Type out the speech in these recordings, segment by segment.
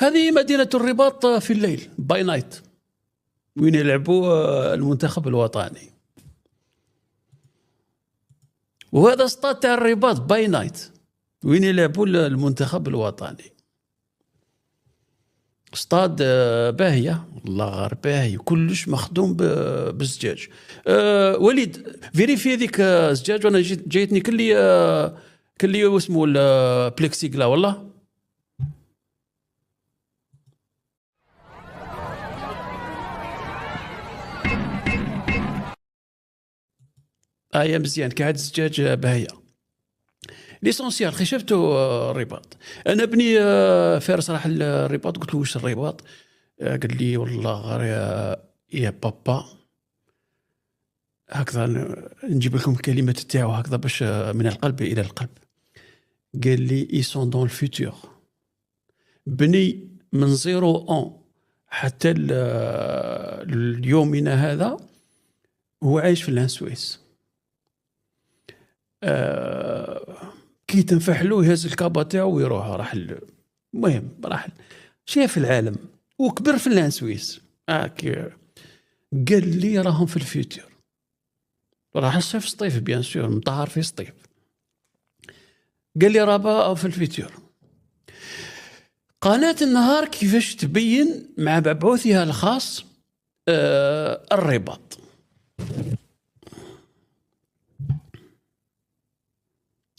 هذه مدينة الرباط في الليل باي نايت، وين يلعبوا المنتخب الوطني. وهذا استاد تاع الرباط باي نايت وين يلعبوا المنتخب الوطني. استاد باهية والله، غير باهي، كلش مخدوم بالزجاج. وليد فيريفي هذيك الزجاج، وانا جايتني كلي واسمه البلكسيكلا والله. يا مزيان كي عاد الزجاج باهية. ليسونسيال خي شفتوا الرباط. انا بني فارس راح الرباط، قلت له واش الرباط؟ قال لي والله غير يا بابا هكذا نجيب لكم الكلمات تاعو هكذا باش من القلب الى القلب. قال لي اي سون دون الفيتور. بني من 0 حتى اليومنا هذا هو عايش في السويس. كي تنفحلو يهز الكابا تاعو ويروح رحل. المهم رحل شاف العالم وكبر في السويس. قال لي راهم في الفيوتشر، راح الصيف سطيف بيان سور، مطهر في سطيف. قال لي راه في الفيوتشر. قناة النهار كيفاش تبين مع مبعوثها الخاص الرباط.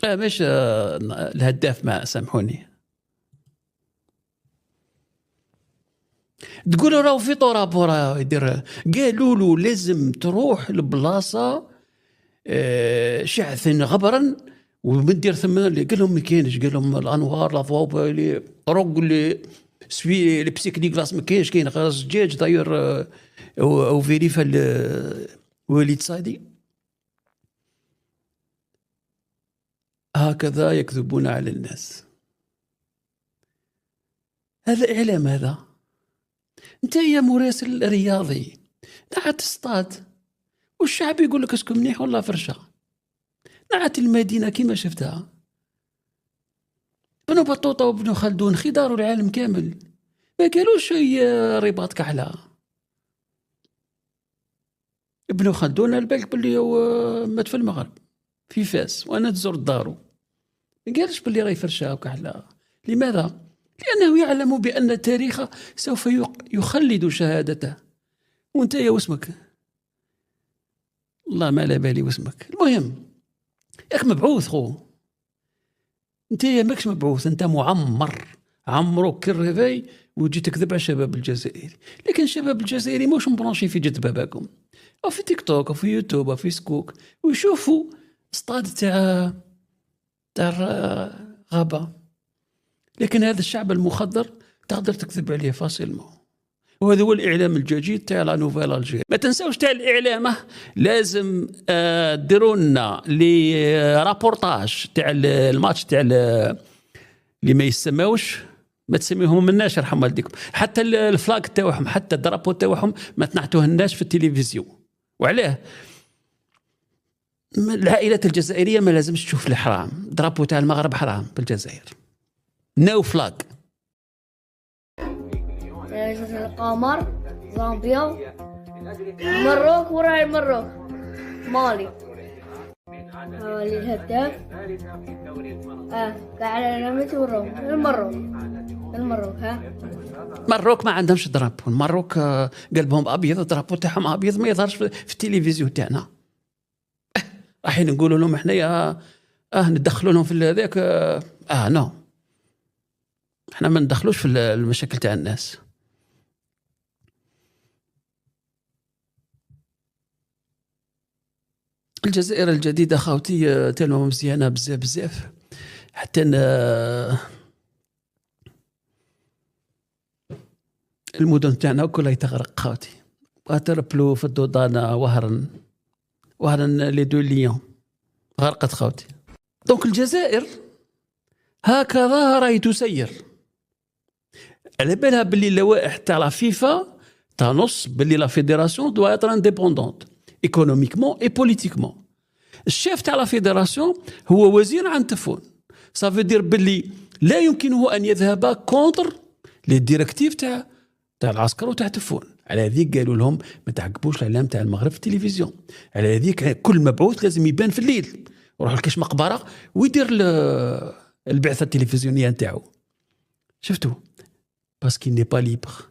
باش الهداف ما سامحوني، تقولوا راهو في طرابورا يدير. قالوا له لازم تروح لبلاصه شعث غبرا ومدير ثم. اللي قال لهم ما كاينش، قال لهم الانوار لا فوب لي روق لي سوي لي بسيكلي كلاس ما كاينش، كاين غير الزجاج داير او فيريفا وليد صادي. هكذا يكذبون على الناس. هذا إعلام. هذا أنت يا مراسل رياضي نعت تصطاد والشعب يقول لك اسكن منيح والله فرشة. نعت المدينة كما شفتها، ابن بطوطة وابن خلدون خضار العالم كامل، ما قالوش هي رباط كحلة. ابن خلدون البالك باللي هو مات في المغرب في فاس وانا تزور دارو، ما قالش باللي راهي فرشة وكحلة. لماذا؟ لأنه يعلم بأن التاريخ سوف يخلد شهادته. وانت يا واسمك الله ما لا بالي واسمك. المهم ياك مبعوث خو، انت يا ماكش مبعوث، انت معمر، عمروك كالريفاي وتجي تكذب على الشباب الجزائري. لكن الشباب الجزائري موش مبرونشي في جد باباكم او في تيك توك او في يوتيوب او فيسبوك ويشوفوا اصطاد تاع غابة. لكن هذا الشعب المخضر تقدر تكذب عليه فاسيلمون. وهذا هو الإعلام الجديد تاع لا نوفيل الجيري. ما تنساوش تاع الإعلام، لازم ديروا لنا لي رابورتاج تاع الماتش تاع اللي ما يسماوش، ما تسميهم الناس يرحم والديكم. حتى الفلاك تاعهم حتى الدرابو تاعهم ما تنعتوه الناس في التلفزيون. وعلاه العائلات الجزائرية ما لازمش تشوف الحرام. درابو تاع المغرب حرام بالجزائر. نو فلاك. القمر زامبيا مروك وراي مروك مالي الهداف قاعد نمت وروك المروك ها مروك ما عندهمش درابو. المروك قلبهم ابيض، الدرابو تاعهم ابيض ما يظهرش في التلفزيون تاعنا. رايحين نقولوا لهم احنا ندخلوا لهم في هذاك نو، احنا ما ندخلوش في المشاكل تاع الناس. الجزائر الجديدة خاوتي تلمو مزيانة بزاف بزاف، حتى المدن تاعنا كلها يتغرق خاوتي. واتربلو في الدودانة وهرن لي دو ليون غرقت خاوتي. دونك الجزائر هكذا راهي تسير. على بالها باللي اللوائح تاع لا فيفا تنص باللي لا فيدراسيون دو اتر انديبوندونت ايكونوميكمون اي بوليتيكمون. الشيف تاع لا فيدراسيون هو وزير عن تفون، صافي دير باللي لا يمكنه ان يذهب كونتر لي ديريكتيف تاع العسكر وتاع تفون. على هذيك قالوا لهم ما تعقبوش الاعلام تاع المغرب في التلفزيون، على هذيك كل مبعوث لازم يبان في الليل، وروح لكاش مقبره ويدير البعثه التلفزيونيه نتاعو. شفتوا باسكو ني با ليبر.